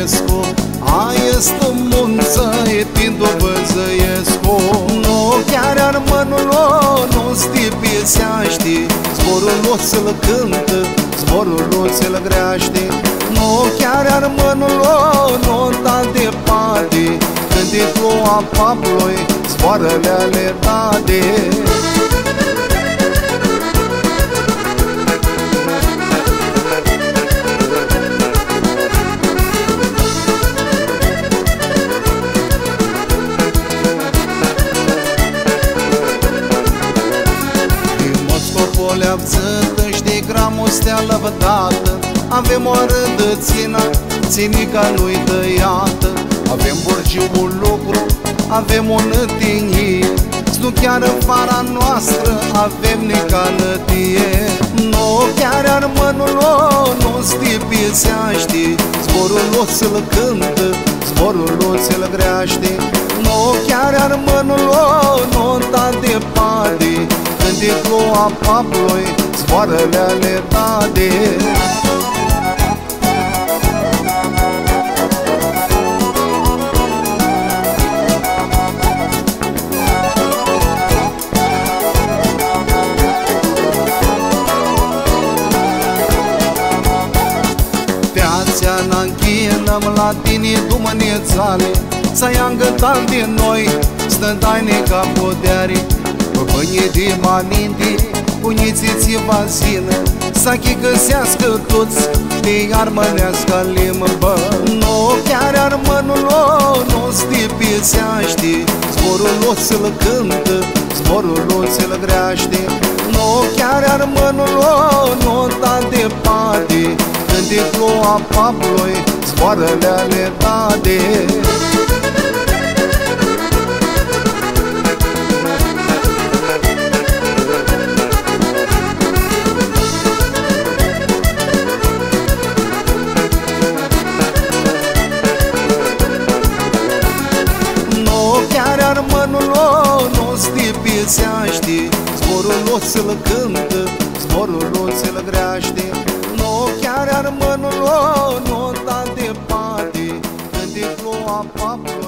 Eminescu, ai este munță e tindu văzăiescu. Nu chiar armânul nu stipiseaște, zborul nu ți-l cântă, zborul nu ți-l greaște. Nu chiar armânul nu da departe, când e ploua Pabloi, zboarele ale dade. Și de gramul stea lăvădată, avem o rădățină, ținica nu-i tăiată. Avem burgiul lucru, avem o nătinie, nu chiar în vara noastră avem nicanătie. Nu chiar armânul nu stipiseaște, zborul nu ți-l cântă, zborul nu ți-l greaște. Nu chiar armânul nu da departe, când e ploua Pabloi, zboarele ale dade. Teația n-închinăm la tine dumănețale, să-i angătal din noi, stântaine ca podeare. Băbânie de maninte, unițiți vazină, să chicăsească toți de armănească limbă. Nu chiar armânul nu stipisește, zborul nu ți-l cântă, zborul nu ți-l greaște. Nu chiar armânul nu da departe, când e ploua Pabloi, zboarele ale dade. Armânul nu stipisește, zborul nu ți-l cântă, zborul nu ți-l greaște. Nu chiar armânul nu da departe, când e ploua Pabloi.